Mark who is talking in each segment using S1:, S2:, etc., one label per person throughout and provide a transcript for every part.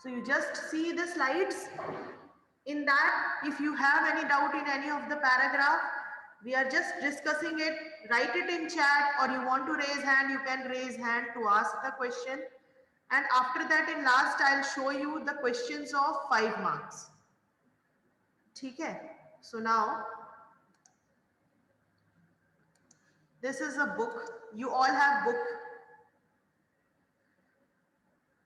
S1: So you just see the slides. In that, if you have any doubt in any of the paragraph, we are just discussing it. Write it in chat, or you want to raise hand, you can raise hand to ask the question. And after that, in last, I'll show you the questions of 5 marks. ठीक है? So now, this is a book. You all have book.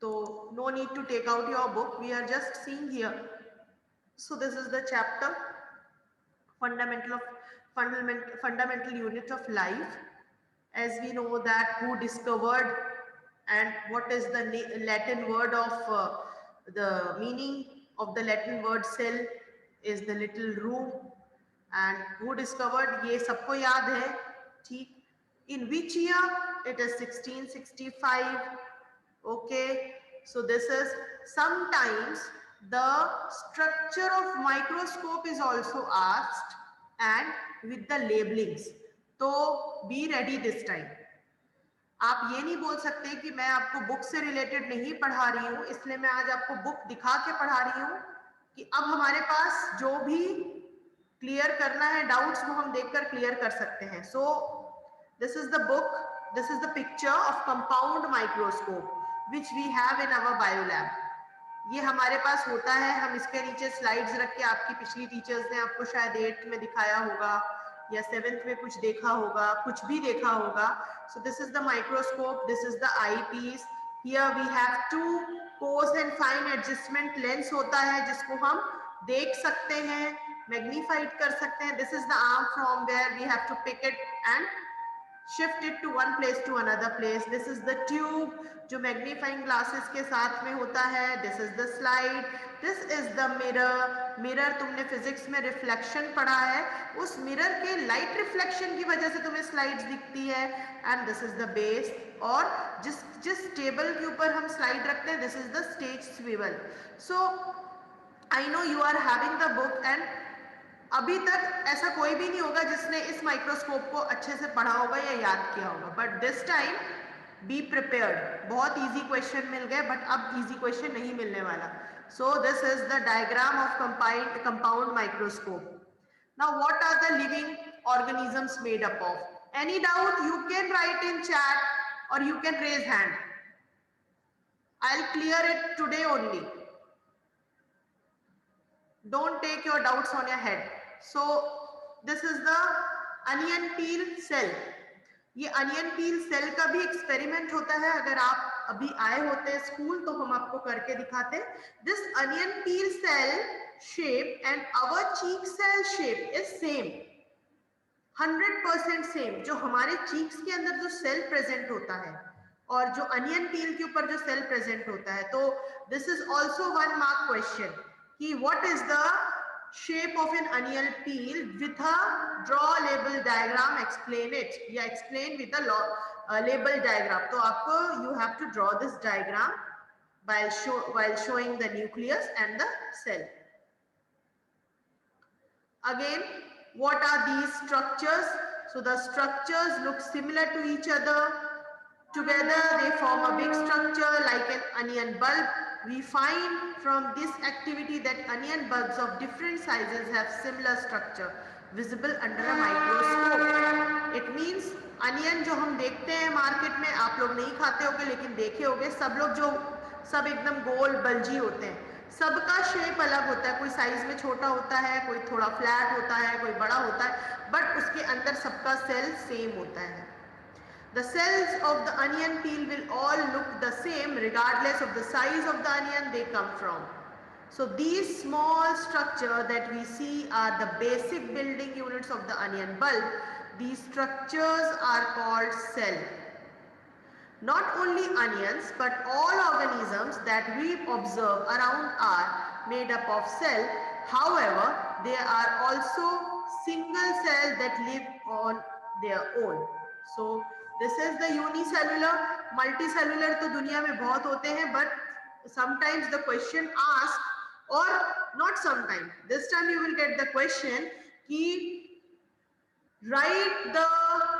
S1: So no need to take out your book. We are just seeing here. So this is the chapter, fundamental unit of life. As we know that who discovered and what is the Latin word of the meaning of the Latin word cell is the little room, and who discovered ये सबको याद है, ठीक? In which year? It is 1665. Okay, so this is sometimes the structure of microscope is also asked and with the labelings. तो be ready this time. आप ये नहीं बोल सकते कि मैं आपको बुक से रिलेटेड नहीं पढ़ा रही हूँ, इसलिए मैं आज आपको बुक दिखा के पढ़ा रही हूँ कि अब हमारे पास जो भी क्लियर करना है डाउट्स वो हम देखकर क्लियर कर सकते हैं. So this is the book, this is the picture of compound microscope which we have in our biolab. ये हमारे पास होता है. हम इसके नीचे स्लाइड्स रख के, आपकी पिछली टीचर्स ने आपको शायद 8th में दिखाया होगा या 7th में कुछ देखा होगा, कुछ भी देखा होगा. So this is the microscope, this is the eyepiece. Here we have 2 coarse and fine adjustment lens होता है जिसको हम देख सकते हैं, मैग्नीफाइड कर सकते हैं. This is the arm from where we have to pick it and shift it to one place to another place. This is the tube जो मैग्नीफाइंग ग्लासेस के साथ में होता है. This is the slide. This is the mirror. Mirror तुमने physics में reflection पढ़ा है, उस मिरर के लाइट रिफ्लेक्शन की वजह से तुम्हें स्लाइड्स दिखती है. And this is the base, और जिस टेबल के ऊपर हम स्लाइड रखते हैं, this is the stage swivel. So I know you are having the book, and अभी तक ऐसा कोई भी नहीं होगा जिसने इस माइक्रोस्कोप को अच्छे से पढ़ा होगा या याद किया होगा. But this time be prepared. बहुत इजी क्वेश्चन मिल गए, बट अब इजी क्वेश्चन नहीं मिलने वाला. So this is the diagram of compound microscope. Now what are the living organisms made up of? Any doubt you can write in chat और you can raise hand. I will clear it today only. Don't take your doubts on your head. So this is the onion peel cell. ये onion peel cell का भी experiment होता है. अगर आप अभी आए होते स्कूल तो हम आपको करके दिखाते. This onion peel cell shape and our cheek cell shape is same, 100% same. जो हमारे चीक्स के अंदर जो सेल प्रेजेंट होता है और जो अनियन पील के ऊपर जो सेल प्रेजेंट होता है, तो this is also 1 mark question कि what is the shape of an onion peel with a draw label diagram. Explain it या explain with a label diagram. तो आपको you have to draw this diagram while showing the nucleus and the cell. Again, what are these structures? So the structures look similar to each other. Together they form a big structure like an onion bulb. We find from this activity that onion bulbs of different sizes have similar structure visible under a microscope. It means onion जो हम देखते हैं market में, आप लोग नहीं खाते होगे लेकिन देखे होगे. सब लोग जो सब एकदम गोल बल्जी होते हैं, सबका शेप अलग होता है. कोई साइज में छोटा होता है, कोई थोड़ा फ्लैट होता है, कोई बड़ा होता है, बट उसके अंदर सबका सेल सेम होता है. The cells of the onion peel will all look the same regardless of the size of the onion they come from. So these small structures that we see are the basic building units of the onion bulb. These structures are called cell. Not only onions but all organisms that we observe around are made up of cell. However, there are also single cells that live on their own. So this is the unicellular. Multicellular तो दुनिया में बहुत होते हैं, but sometimes the question asked, or not sometimes, this time you will get the question कि write the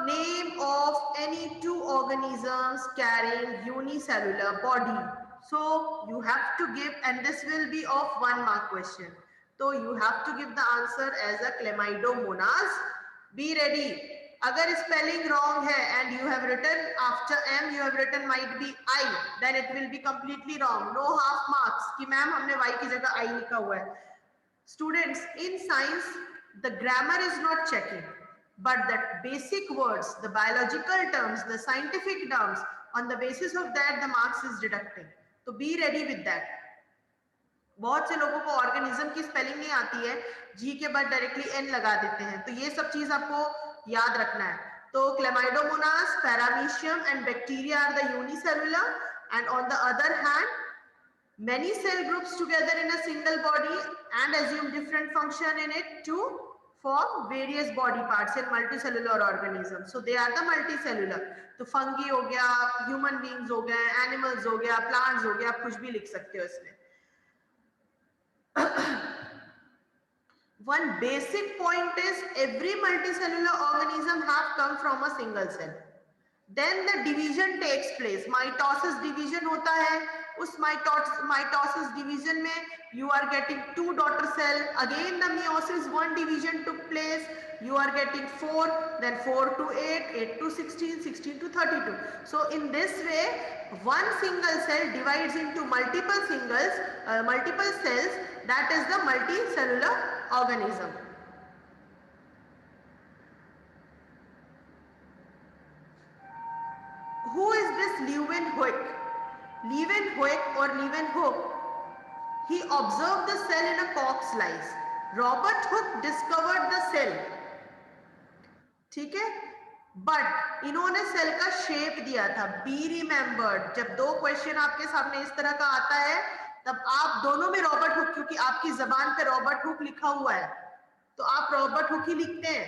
S1: name of any 2 organisms carrying unicellular body. So you have to give, and this will be of 1 mark question. So you have to give the answer as a chlamydomonas. Be ready. अगर spelling wrong है and you have written after M, you have written might be I, then it will be completely wrong. No half marks कि ma'am हमने Y की जगह I लिखा हुआ है. Students, in science, the grammar is not checking, but that basic words, the biological terms, the scientific terms, on the basis of that, the marks is deducting. So be ready with that. बहुत से लोगों को organism की spelling नहीं आती है, जी के बाद डायरेक्टली एन लगा देते हैं, तो ये सब चीज आपको याद रखना है. तो Chlamydomonas, Paramecium and bacteria are the unicellular, and on the other hand many cell groups together in a single body and assume different function in it to form various body parts in multicellular organisms. So they are the multicellular. तो fungi हो गया, human beings हो गए, animals हो गया, plants हो गया, आप कुछ भी लिख सकते हो इसमें. One basic point is every multicellular organism have come from a single cell. Then the division takes place. Mitosis division होता है. उस mitosis division में you are getting 2 daughter cell. Again the meiosis 1 division took place. You are getting 4, then 4 to 8, 8 to 16, 16 to 32. So in this way, one single cell divides into multiple cells. That is the multicellular organism. Who is this Leeuwenhoek? Leeuwenhoek or Leeuwenhoek? He observed the cell in a cork slice. Robert Hooke discovered the cell. ठीक है, but इन्होंने cell का shape दिया था. Be remembered, जब 2 question आपके सामने इस तरह का आता है, तब आप दोनों में रॉबर्ट हुक, क्योंकि आपकी जबान पे रॉबर्ट हुक लिखा हुआ है, तो आप रॉबर्ट हुक ही लिखते हैं.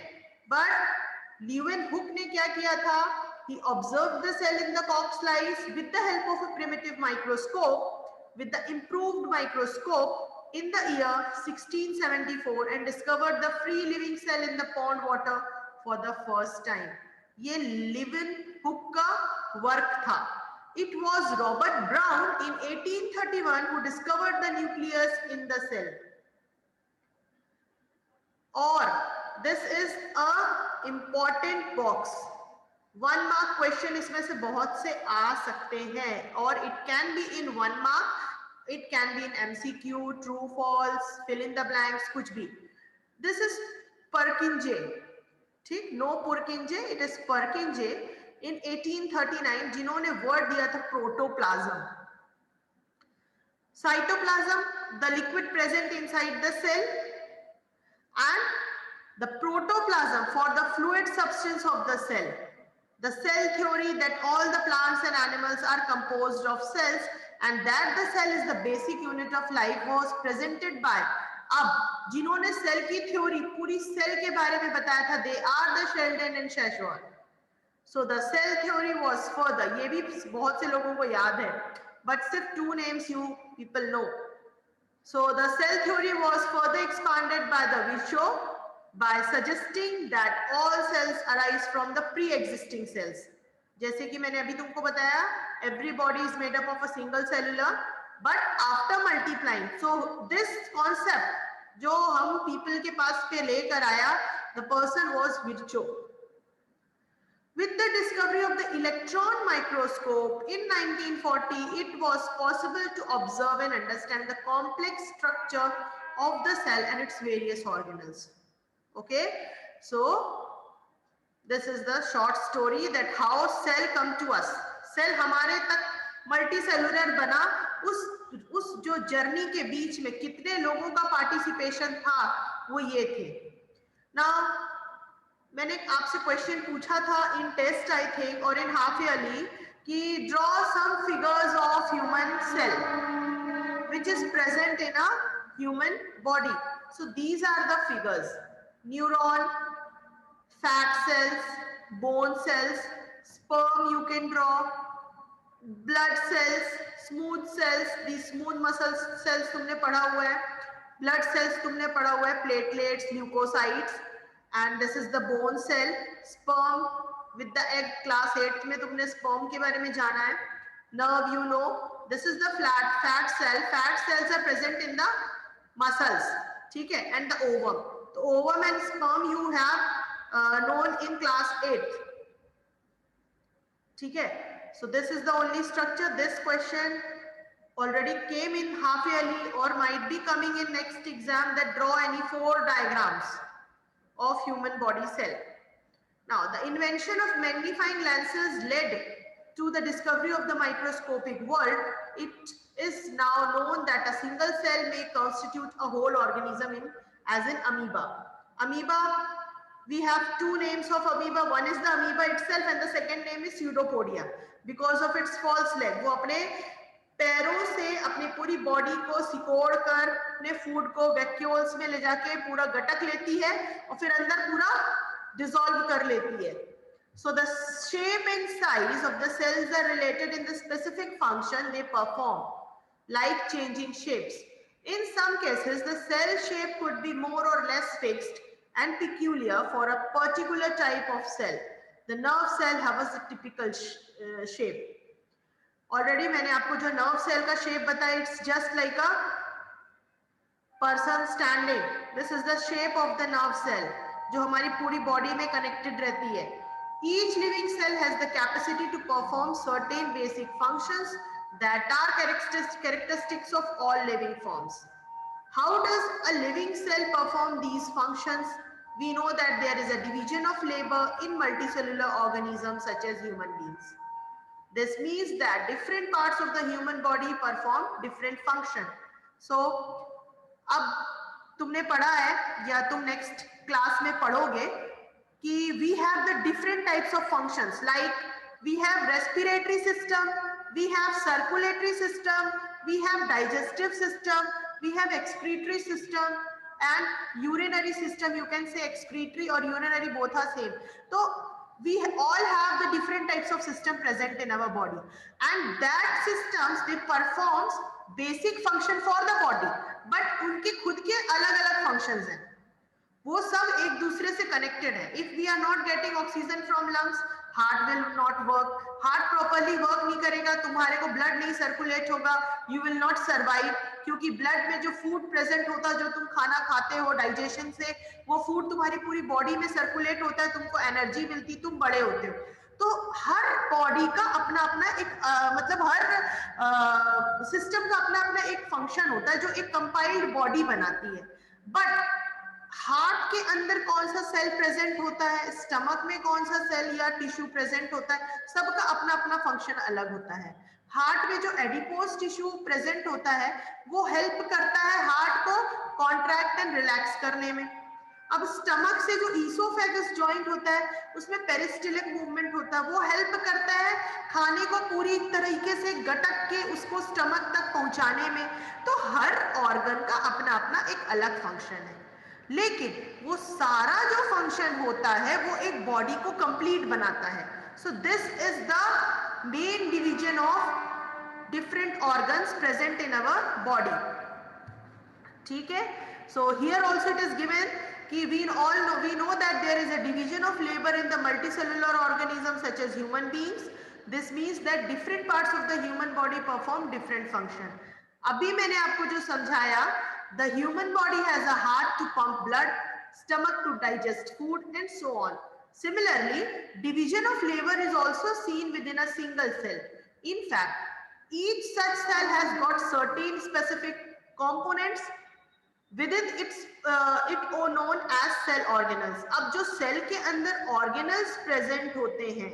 S1: बट लीeuwenhoek ने क्या किया था? He observed the cell in the cork slice with the help of a primitive microscope, with the improved microscope in the year 1674, and discovered the free living cell in the pond water for the first time. ये लीeuwenhoek का work था. It was Robert Brown in 1831 who discovered the nucleus in the cell. Or this is a important box. 1 mark question इसमें से बहुत से आ सकते हैं, और it can be in 1 mark, it can be in MCQ, true, false, fill in the blanks, कुछ भी. This is Purkinje. ठीक, no Purkinje, it is Purkinje in 1839, जिन्होंने वर्ड दिया था protoplasm. Cytoplasm, the liquid present inside the cell, and the protoplasm for the fluid substance of the cell. The cell theory that all the plants and animals are composed of cells and that the cell is the basic unit of life was presented by. अब जिन्होंने cell की theory, पूरी cell के बारे में बताया था, they are the Schleiden and Schwann. So the cell theory was further, ये भी बहुत से लोगों को याद है, बट सिर्फ 2 names you people know. So the cell theory was further expanded by the Virchow by suggesting that all cells arise from the pre-existing cells. जैसे कि मैंने अभी तुमको बताया, every body is made up of a single cellular, but after multiplying. So this concept जो हम people के पास पे लेकर आया, the person was Virchow. With the discovery of the electron microscope in 1940, it was possible to observe and understand the complex structure of the cell and its various organelles. Okay, so this is the short story that how cell come to us. Cell हमारे तक multicellular बना, उस जो journey के बीच में कितने लोगों का पार्टिसिपेशन था, वो ये थे. Now मैंने आपसे क्वेश्चन पूछा था इन टेस्ट आई थिंक और इन हाफ ईयरली कि draw some figures of human cell which is present in a human body. So these are the figures. Neuron, fat cells, bone cells, sperm you can draw, blood cells, smooth cells, these smooth muscle cells तुमने पढ़ा हुआ है, blood cells तुमने पढ़ा हुआ है, platelets, leukocytes, and this is the bone cell. Sperm with the egg, class 8 में तुमने sperm के बारे में जाना है. Nerve you know, this is the fat cell. Fat cells are present in the muscles, ठीक है, and the ovum. The ovum and sperm you have known in class 8th, ठीक है. So this is the only structure. This question already came in half yearly or might be coming in next exam, that draw any 4 diagrams of human body cell. Now, the invention of magnifying lenses led to the discovery of the microscopic world. It is now known that a single cell may constitute a whole organism as in amoeba. Amoeba, we have 2 names of amoeba. One is the amoeba itself and the second name is pseudopodia because of its false leg. वो अपने पैरों से अपनी पूरी body को सिकोड़ कर अपने food को वैक्यूल्स में ले जाके पूरा गटक लेती है और फिर अंदर पूरा डिसॉल्व कर लेती है. So the shape and size of the cells are related in the specific function they perform, like changing shapes. In some cases, the cell shape could be more or less fixed and peculiar for a particular type of cell. The nerve cell has a typical shape. Already मैंने आपको जो nerve cell का shape बताया, it's just like a person standing. This is the shape of the nerve cell, जो हमारी पूरी body में connected रहती है. Each living cell has the capacity to perform certain basic functions that are characteristics of all living forms. How does a living cell perform these functions? We know that there is a division of labor in multicellular organisms such as human beings. This means that different parts of the human body perform different function. So, अब तुमने पढ़ा है या तुम next class में पढ़ोगे कि we have the different types of functions, like we have respiratory system, we have circulatory system, we have digestive system, we have excretory system and urinary system. You can say excretory or urinary, both are same. So we all have the different types of system present in our body, and that systems they performs basic function for the body, but उनके खुद के अलग-अलग functions हैं. वो सब एक दूसरे से कनेक्टेड है. If we are not getting oxygen from lungs, heart will not work. Heart properly work नहीं करेगा, तुम्हारे को ब्लड नहीं सर्कुलेट होगा, यू विल नॉट सर्वाइव, क्योंकि ब्लड में जो फूड प्रेजेंट होता है, जो तुम खाना खाते हो डाइजेशन से, वो फूड तुम्हारी पूरी बॉडी में सर्कुलेट होता है, तुमको एनर्जी मिलती, तुम बड़े होते हो. तो हर बॉडी का अपना अपना एक मतलब हर सिस्टम का अपना अपना एक फंक्शन होता है जो एक कंपाइल्ड बॉडी बनाती है. बट हार्ट के अंदर कौन सा सेल प्रेजेंट होता है, स्टमक में कौन सा सेल या टिश्यू प्रेजेंट होता है, सबका अपना अपना फंक्शन अलग होता है. हार्ट में जो एडिपोज टिश्यू प्रेजेंट होता है वो हेल्प करता है हार्ट को कॉन्ट्रैक्ट एंड रिलैक्स करने में. अब स्टमक से जो ईसोफेगस जॉइंट होता है उसमें पेरिस्टिलिक मूवमेंट होता है, वो हेल्प करता है खाने को पूरी तरीके से गटक के उसको स्टमक तक पहुंचाने में. तो हर ऑर्गन का अपना अपना एक अलग फंक्शन है, लेकिन वो सारा जो फंक्शन होता है वो एक बॉडी को कंप्लीट बनाता है. So this is the main division of different organs present in our body. ठीक है. So here also it is given कि we know that there is a division of labor in the multicellular organisms such as human beings. This means that different parts of the human body perform different function. अभी मैंने आपको जो समझाया, the human body has a heart to pump blood, stomach to digest food, and so on. Similarly, division of labor is also seen within a single cell. In fact, each such cell has got certain specific components within its known as cell organelles. अब जो cell के अंदर organelles present होते हैं,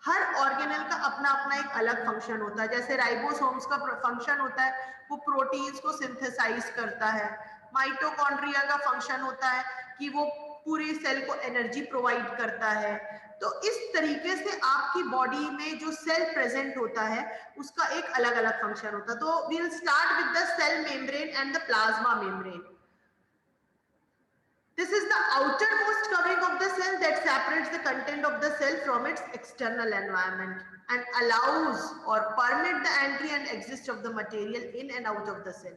S1: हर organelle का अपना अपना एक अलग फंक्शन होता है. जैसे राइबोसोम्स का फंक्शन होता है, वो प्रोटीन्स को सिंथेसाइज करता है. माइटोकॉन्ड्रिया का फंक्शन होता है कि वो पूरी सेल को एनर्जी प्रोवाइड करता है. तो इस तरीके से आपकी बॉडी में जो सेल प्रेजेंट होता है उसका एक अलग अलग फंक्शन होता है. तो we will start with the cell membrane and the plasma membrane. This is the outermost covering of the cell that separates the content of the cell from its external environment and allows or permit the entry and exit of the material in and out of the cell.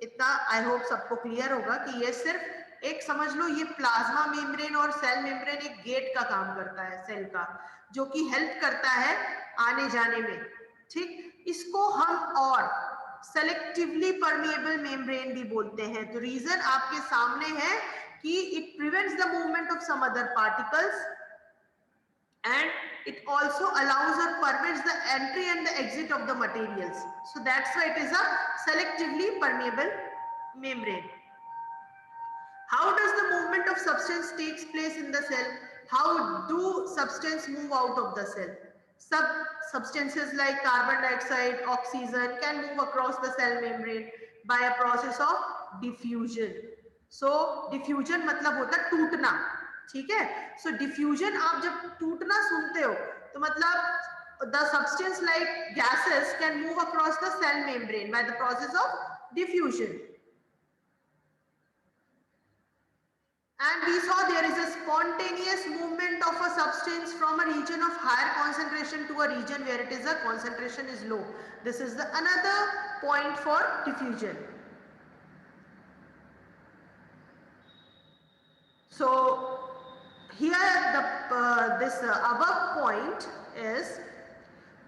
S1: इतना I hope सबको clear होगा कि ये सिर्फ एक समझ लो, ये plasma membrane और सेल मेम्ब्रेन एक गेट का काम करता है सेल का, जो कि हेल्प करता है आने जाने में. ठीक, इसको हम और सेलेक्टिवली परमिएबल मेम्ब्रेन भी बोलते हैं। तो रीजन आपके सामने है कि it prevents the movement of some other particles and it also allows or permits the entry and the exit of the materials. So that's why it is a selectively permeable membrane. How does the movement of substance takes place in the cell? How do substance move out of the cell? Substances like carbon dioxide, oxygen can move across the cell membrane by a process of diffusion. So diffusion मतलब होता है टूटना, ठीक है। सो diffusion आप जब टूटना सुनते हो तो मतलब the substance like gases can move across the cell membrane by the process of diffusion. And we saw there is a spontaneous movement of a substance from a region of higher concentration to a region where it is a concentration is low. This is the another point for diffusion. So here this above point is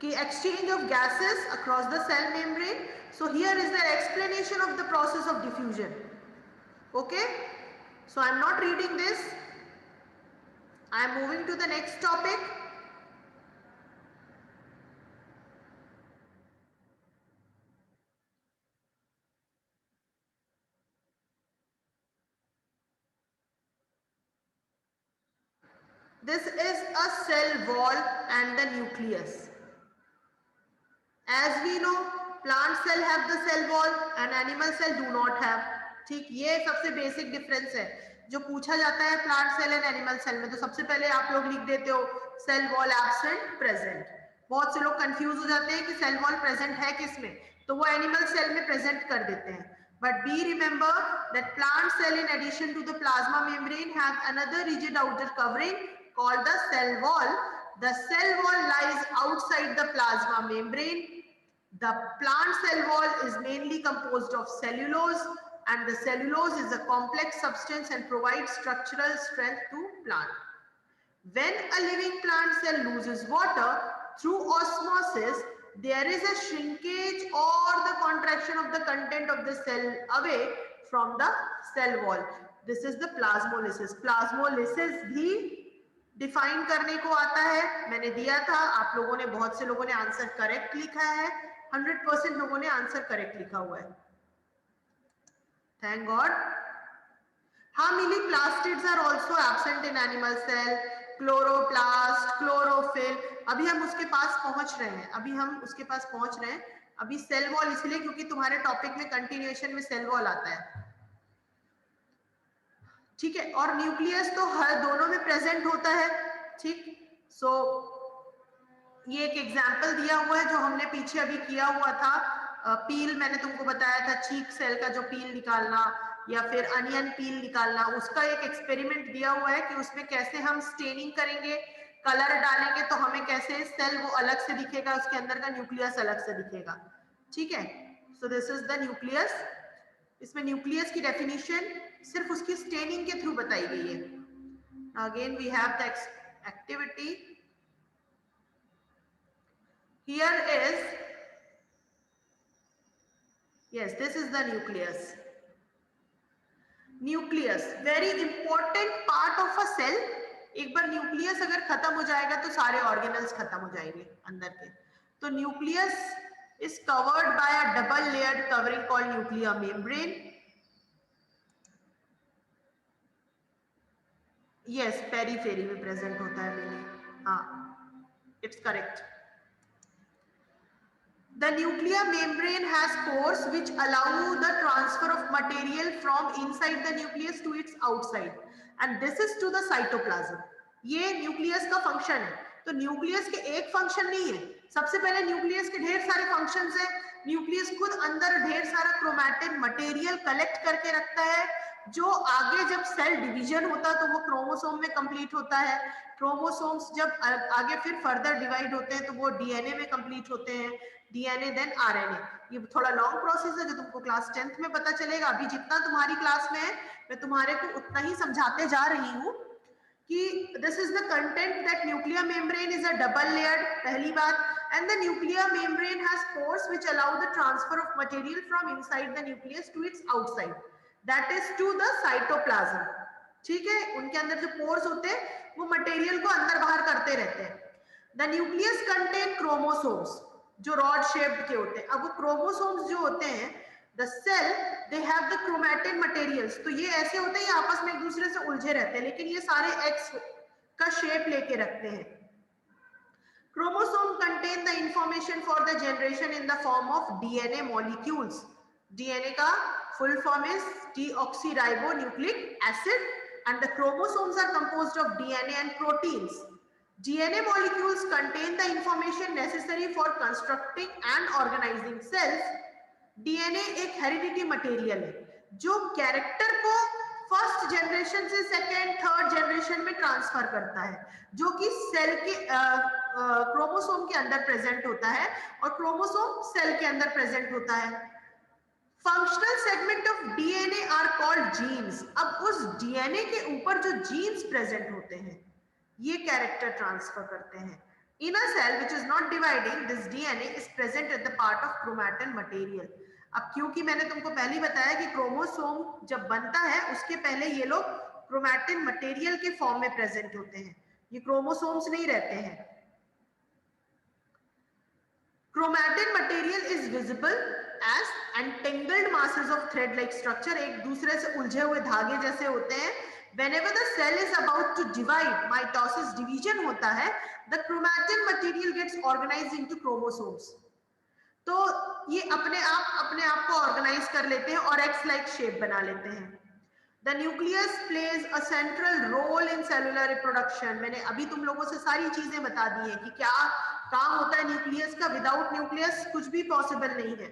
S1: the exchange of gases across the cell membrane. So here is the explanation of the process of diffusion. Okay, so I am not reading this, I am moving to the next topic. This is a cell wall and the nucleus. As we know, plant cell have the cell wall and animal cell do not have. ठीक, ये सबसे basic difference है जो पूछा जाता है plant cell and animal cell में। तो सबसे पहले आप लोग लिख देते हो सेल वॉल एब्सेंट प्रेजेंट। बहुत से लोग कंफ्यूज हो जाते हैं कि सेल वॉल प्रेजेंट है किसमें, तो वो एनिमल सेल में प्रेजेंट कर देते हैं। But be remember that plant cell in addition to the plasma membrane have another rigid outer covering called the cell wall. The cell wall lies outside the plasma membrane. The plant cell wall is mainly composed of cellulose and the cellulose is a complex substance and provides structural strength to plant. When a living plant cell loses water through osmosis, there is a shrinkage or the contraction of the content of the cell away from the cell wall. This is the plasmolysis. Plasmolysis भी define करने को आता है, मैंने दिया था, आप लोगों ने बहुत से लोगों ने आंसर करेक्ट लिखा है, 100% लोगों ने आंसर करेक्ट लिखा हुआ है, थैंक गॉड। हाँ मिली, plastids are also absent in animal cell, chloroplast, chlorophyll, अभी हम उसके पास पहुंच रहे हैं, अभी सेल वॉल इसलिए क्योंकि तुम्हारे टॉपिक में कंटिन्यूएशन में सेल वॉल आता है, ठीक है। और न्यूक्लियस तो हर दोनों में प्रेजेंट होता है, ठीक। सो ये एक एग्जाम्पल दिया हुआ है जो हमने पीछे अभी किया हुआ था, पील मैंने तुमको बताया था, चीक सेल का जो पील निकालना या फिर अनियन पील निकालना, उसका एक एक्सपेरिमेंट दिया हुआ है कि उसमें कैसे हम स्टेनिंग करेंगे, कलर डालेंगे तो हमें कैसे सेल वो अलग से दिखेगा, उसके अंदर का न्यूक्लियस अलग से दिखेगा, ठीक है। So this is the nucleus. इसमें न्यूक्लियस की डेफिनेशन सिर्फ उसकी स्टेनिंग के थ्रू बताई गई है। Again we have the activity, here is, yes, this is the nucleus. Nucleus very important part of a cell. एक बार न्यूक्लियस अगर खत्म हो जाएगा तो सारे ऑर्गेनल्स खत्म हो जाएंगे अंदर के। तो nucleus is covered by a double layered covering called nuclear membrane. Yes, periphery में प्रेजेंट होता है मैंने, हाँ, it's correct. The nuclear membrane has pores which allow the transfer of material from inside the nucleus to its outside, and this is to the cytoplasm. ये nucleus का function है। तो nucleus के एक फंक्शन नहीं है, सबसे पहले न्यूक्लियस के ढेर सारे फंक्शंस हैं। न्यूक्लियस खुद अंदर ढेर सारा क्रोमैटिन मटेरियल कलेक्ट करके रखता है, जो आगे जब सेल डिवीजन होता है तो वो क्रोमोसोम में कंप्लीट होता है। क्रोमोसोम्स जब आगे फिर फर्दर डिवाइड होते हैं तो वो डीएनए में कंप्लीट होते हैं, डीएनए देन आरएनए। ये थोड़ा लॉन्ग प्रोसेस है जो तुमको क्लास 10th में पता चलेगा। अभी जितना तुम्हारी क्लास में है मैं तुम्हारे को उतना ही समझाते जा रही हूँ कि this is the content that nuclear membrane is a double layered, पहली बात, and the nuclear membrane has pores which allow the transfer of material from inside the nucleus to its outside, that is to the cytoplasm. ठीक है, उनके अंदर जो pores होते हैं वो मटेरियल को अंदर बाहर करते रहते हैं. द न्यूक्लियस कंटेन क्रोमोसोम्स, जो रॉड शेप्ड के होते हैं. अब वो क्रोमोसोम्स जो होते हैं, the cell they have the chromatin materials, तो ये ऐसे होते हैं, ये आपस में एक दूसरे से उलझे रहते हैं, लेकिन ये सारे एक्स का शेप लेके रखते हैं. Chromosome contain the information for the generation in the form of DNA molecules. DNA का full form is deoxyribonucleic acid, and the chromosomes are composed of DNA and proteins. DNA molecules contain the information necessary for constructing and organizing cells. DNA एक hereditary material है जो character को first generation से second third generation में transfer करता है, जो कि सेल के क्रोमोसोम के अंदर प्रेजेंट होता है और क्रोमोसोम सेल के अंदर प्रेजेंट होता है. Functional segment of DNA are called genes. अब उस डीएनए के ऊपर जो जीन्स प्रेजेंट होते हैं ये कैरेक्टर ट्रांसफर करते हैं. In a cell which is not dividing, this DNA is present at the part of chromatin material. अब क्योंकि मैंने तुमको पहले ही बताया कि क्रोमोसोम जब बनता है उसके पहले ये लोग क्रोमैटिन मटेरियल के फॉर्म में प्रेजेंट होते हैं, ये क्रोमोसोम्स नहीं रहते हैं. Chromatin material is visible as entangled masses of thread like structure, एक दूसरे से उलझे हुए धागे जैसे होते हैं. Whenever the cell is about to divide, mitosis division होता है, the chromatin material gets organized into chromosomes. तो ये अपने आप को ऑर्गेनाइज कर लेते हैं और एक्स लाइक शेप बना लेते हैं. The nucleus plays a central role in cellular reproduction. मैंने अभी तुम लोगों से सारी चीजें बता दी हैं कि क्या काम होता है न्यूक्लियस का. विदाउट न्यूक्लियस कुछ भी पॉसिबल नहीं है.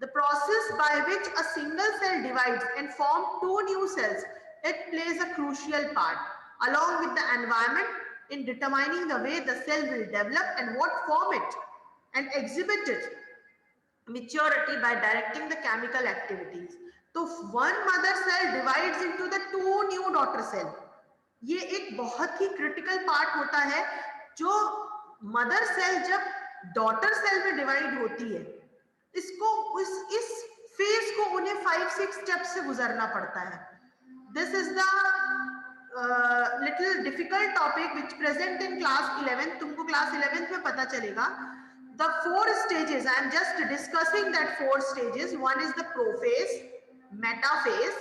S1: The process by which a single cell divides and form two new cells, it plays a crucial part along with the environment in determining the way the cell will develop and what form it and exhibit it maturity by directing the chemical activities. तो one mother cell divides into the two new daughter cell. ये एक बहुत ही critical part होता है. जो mother cell जब daughter cell में divide होती है, इसको इस फेज को उन्हें 5-6 स्टेप्स से गुजरना पड़ता है. This is the little difficult topic which present in class 11. तुमको क्लास 11th में पता चलेगा. The 4 stages, I am just discussing that 4 stages. One is the prophase, metaphase,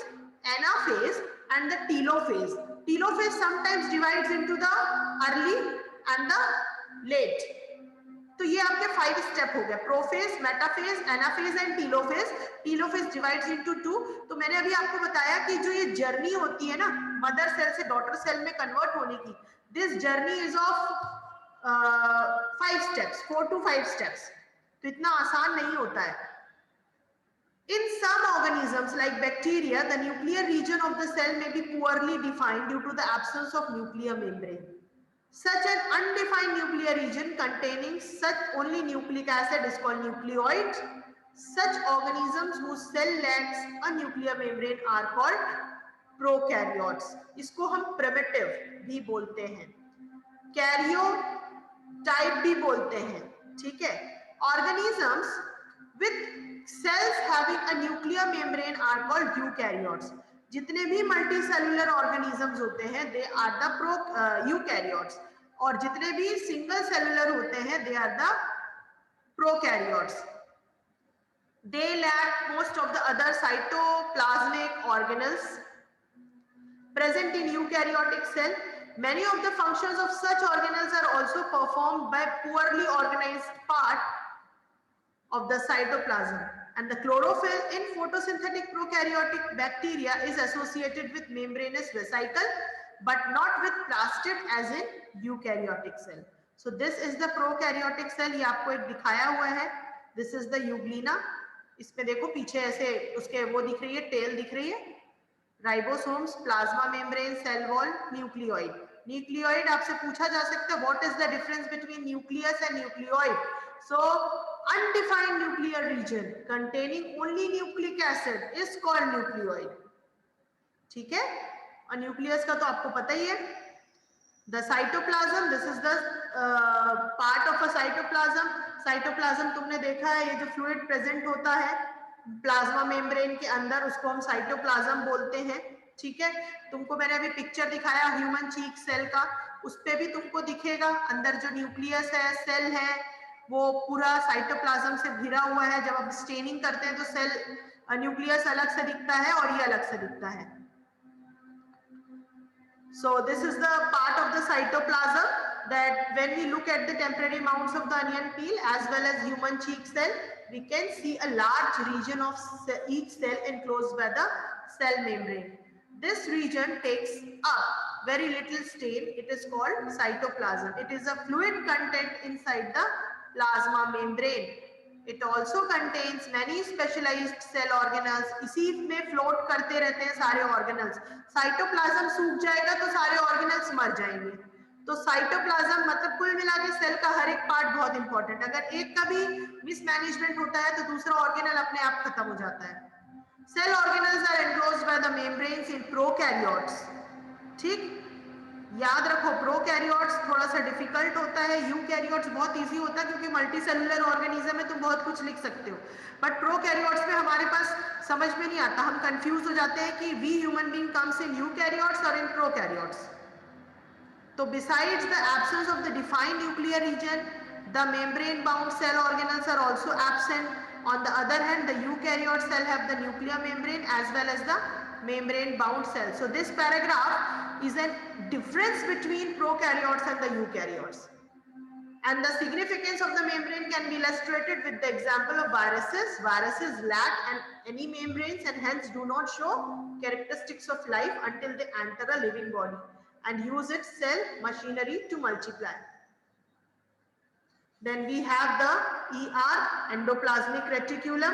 S1: anaphase and the telophase. Telophase sometimes divides into the early and the late. तो ये आपके 5 step हो गए. Prophase, metaphase, anaphase and telophase. Telophase divides into 2. तो मैंने अभी आपको बताया कि जो ये जर्नी होती है ना मदर सेल से डॉटर सेल में कन्वर्ट होने की, this journey is of 5 steps, 4 to 5 steps. तो इतना आसान नहीं होता है. In some organisms like bacteria, the nuclear region of the cell may be poorly defined due to the absence of nuclear membrane. Such an undefined nuclear region containing such only nucleic acid is called nucleoid. Such organisms whose cell lacks a nuclear membrane are called prokaryotes. इसको हम primitive भी बोलते हैं, karyotype भी बोलते हैं. ठीक है. Organisms with cells having a nuclear membrane are called eukaryotes. जितने भी मल्टी सेलुलर ऑर्गेनिजम्स होते हैं दे आर द यूकैरियोट्स, और जितने भी सिंगल सेलुलर होते हैं they are the prokaryotes. They lack most of the other cytoplasmic organelles present in eukaryotic cell. Many of the functions of such organelles are also performed by poorly organized part of the cytoplasm. And the chlorophyll in photosynthetic prokaryotic bacteria is associated with membranous vesicle but not with plastid as in eukaryotic cell. So this is the prokaryotic cell. ये आपको एक दिखाया हुआ है. This is the euglena. इसमें देखो पीछे ऐसे उसके वो दिख रही है, टेल दिख रही है. Ribosomes, plasma membrane, cell wall, nucleoid. Nucleoid आपसे पूछा जा सकता है what is the difference between nucleus and nucleoid. So undefined nuclear region containing only nucleic acid is called nucleoid. ठीक है. और न्यूक्लियस का तो आपको पता ही है. The cytoplasm, this is the part of a cytoplasm. Cytoplasm तुमने देखा है, ये जो फ्लूइड प्रेजेंट होता है प्लाज्मा मेम्ब्रेन के अंदर, उसको हम साइटोप्लाज्म बोलते हैं। ठीक है, तुमको मैंने अभी पिक्चर दिखाया ह्यूमन चीक सेल का, उस पे भी तुमको दिखेगा अंदर जो न्यूक्लियस है, सेल है, वो पूरा साइटोप्लाज्म से घिरा हुआ है। जब आप स्टेनिंग करते हैं तो सेल न्यूक्लियस अलग से दिखता है और ये अलग से दिखता है। So this is the part of the cytoplasm that when we look at the temporary mounds of the onion peel as well as human cheek cell, we can see a large region of each cell enclosed by the cell membrane. This region takes up very little stain. It is called cytoplasm. It is a fluid content inside the plasma membrane. It also contains many specialized cell organelles. इसी में float करते रहते हैं सारे organelles. Cytoplasm सूख जाएगा तो सारे ऑर्गेनल्स मर जाएंगे। तो साइटोप्लाज्म मतलब कुल मिला के सेल का हर एक पार्ट बहुत इंपॉर्टेंट। अगर एक का भी मिसमैनेजमेंट होता है तो दूसरा ऑर्गेनल अपने आप खत्म हो जाता है। Cell organelles are enclosed by the membranes in prokaryotes. ठीक, याद रखो प्रोकैरियोट्स थोड़ा सा डिफिकल्ट होता है, यूकैरियोट्स बहुत इजी होता है क्योंकि मल्टी सेलुलर ऑर्गेनिज्म में तुम बहुत कुछ लिख सकते हो। बट प्रोकैरियोट्स में हमारे पास समझ में नहीं आता, हम कंफ्यूज हो जाते हैं कि we human being comes in eukaryotes और इन प्रोकैरियोट्स। तो besides the absence of the defined nuclear region, the membrane bound cell organelles are also absent. On the other hand, the eukaryote cell have the nuclear membrane as well as the membrane bound cell. So this paragraph is a difference between prokaryotes and the eukaryotes. And the significance of the membrane can be illustrated with the example of viruses. Viruses lack any membranes and hence do not show characteristics of life until they enter a living body and use its cell machinery to multiply. Then we have the ER, endoplasmic reticulum.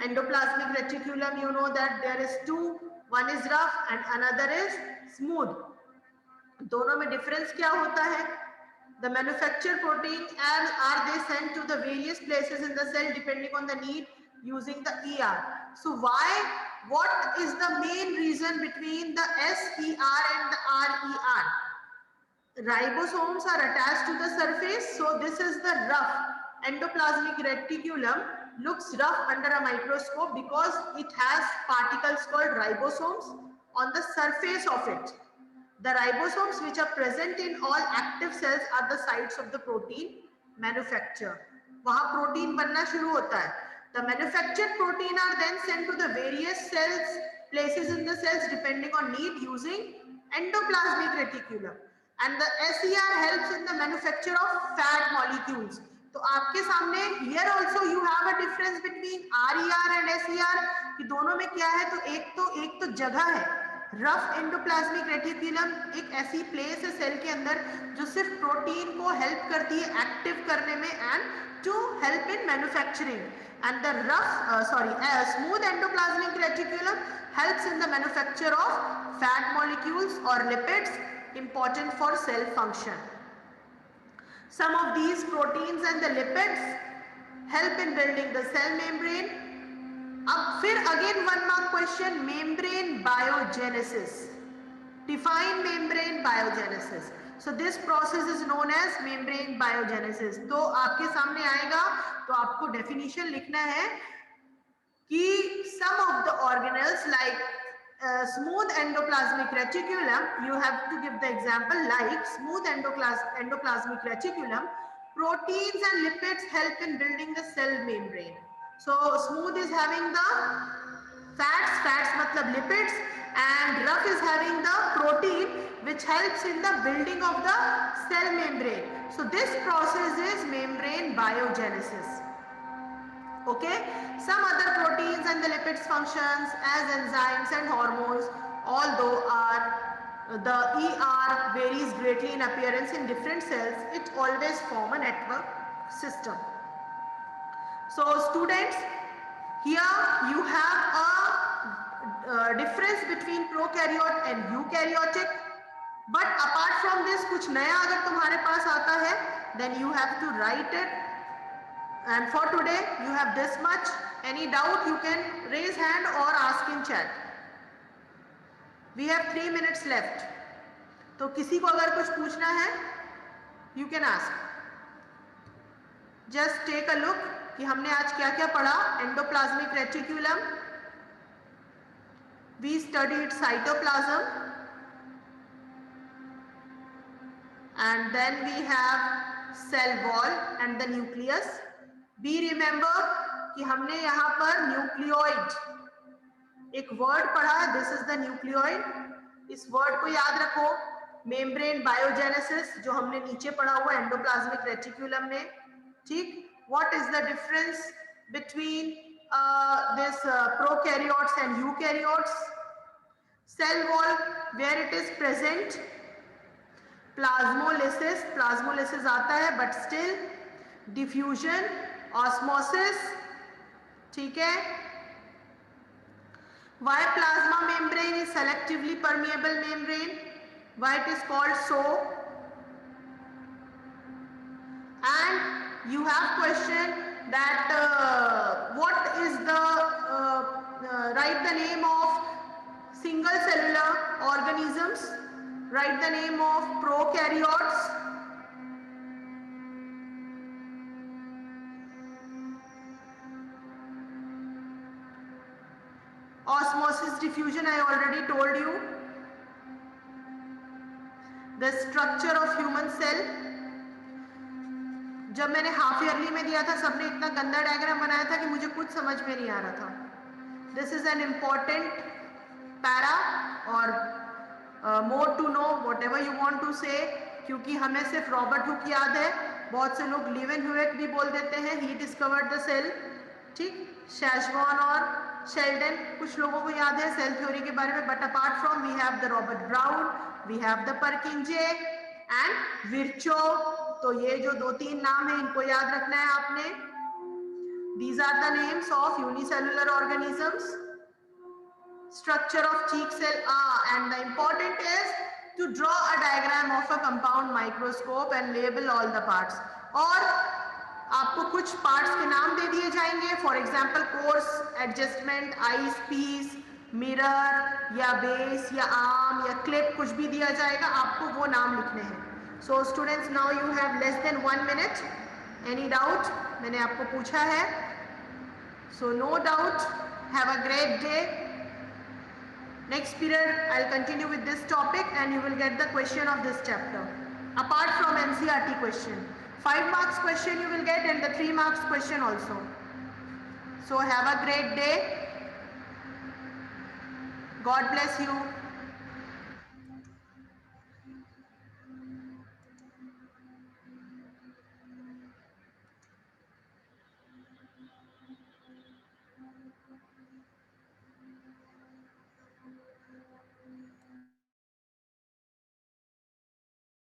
S1: Endoplasmic reticulum, you know that there is two, one is rough and another is smooth. दोनों में difference क्या होता है? The manufactured protein are they sent to the various places in the cell depending on the need using the ER. So what is the main reason between the SER and the RER? Ribosomes are attached to the surface, so this is the rough. Endoplasmic reticulum looks rough under a microscope because it has particles called ribosomes on the surface of it. The ribosomes which are present in all active cells are the sites of the protein manufacture. वहाँ protein बनना शुरू होता है. The manufactured protein are then sent to the various cells, places in the cells depending on need using endoplasmic reticulum. And the SER helps in the manufacture of fat molecules. तो आपके सामने here also you have a difference between RER and SER कि दोनों में क्या है, तो एक तो जगह है। रफ एंडोप्लाज्मिक रेटिकुलम एक ऐसी प्लेस है सेल के अंदर जो सिर्फ प्रोटीन को हेल्प करती है एक्टिव करने में and to help in manufacturing, and the smooth endoplasmic reticulum helps in the manufacture of fat molecules or lipids important for cell function. Some of these proteins and the lipids help in building the cell membrane. अब फिर again one mark question, membrane biogenesis. Define membrane biogenesis. So this process is known as membrane biogenesis. तो आपके सामने आएगा तो आपको definition लिखना है कि some of the organelles like smooth endoplasmic reticulum, you have to give the example like smooth endoplasmic reticulum, proteins and lipids help in building the cell membrane. So smooth is having the fats matlab lipids, and rough is having the protein which helps in the building of the cell membrane. So this process is membrane biogenesis. Okay, some other proteins and the lipids functions as enzymes and hormones, although the ER varies greatly in appearance in different cells, it always form a network system. So students, here you have a difference between prokaryote and eukaryotic, but apart from this कुछ नया अगर तुम्हारे पास आता है then you have to write it. And for today you have this much. Any doubt you can raise hand or ask in chat. We have 3 minutes left. तो किसी को अगर कुछ पूछना है, you can ask. Just take a look कि हमने आज क्या क्या पढ़ा. Endoplasmic reticulum, we studied cytoplasm, and then we have cell wall and the nucleus. Be remember कि हमने यहाँ पर न्यूक्लियोइड एक वर्ड पढ़ा है, दिस इज द न्यूक्लियोइड. इस वर्ड को याद रखो. मेम्ब्रेन बायोजेनेसिस जो हमने नीचे पढ़ा हुआ एंडोप्लाज्मिक रेटिक्यूलम में. ठीक. What is the difference between this prokaryotes and eukaryotes? Cell wall where it is present, plasmolysis, plasmolysis आता है बट स्टिल डिफ्यूजन, ऑस्मोसिस. ठीक है. Why plasma membrane is selectively permeable membrane? Why it is called so? And you have question that what is the write the name of single cellular organisms, write the name of prokaryotes. Osmosis, diffusion, I already told you. The structure of human cell. जब मैंने half yearly में दिया था सबने इतना गंदा diagram बनाया था कि मुझे कुछ समझ में नहीं आ रहा था. This is an important para और more to know whatever you want to say, क्योंकि हमें सिर्फ रॉबर्ट हुक याद है. बहुत से लोग लीवेनहुइक भी बोल देते हैं, ही डिस्कवर्ड द सेल. ठीक. शैशबॉर्न और शेल्डन, कुछ लोगों को याद है सेल थ्योरी के बारे में. But apart from we have the Robert Brown, we have the Purkinje and Virchow. तो ये जो 2-3 नाम है इनको याद रखना है आपने. These are the names of unicellular organisms. Structure of cheek cell, and the important is to draw a diagram of a compound microscope and label all the parts. और आपको कुछ पार्ट्स के नाम दे दिए जाएंगे. For example coarse, adjustment, eyes piece, mirror या base या आर्म या क्लिप, कुछ भी दिया जाएगा, आपको वो नाम लिखने हैं. So students, now you have less than 1 minute. Any doubt? मैंने आपको पूछा है. So no doubt. Have a great day. Next period I'll continue with this topic and you will get the question of this chapter apart from NCERT question. 5 marks question you will get and the 3 marks question also. So have a great day. God bless you.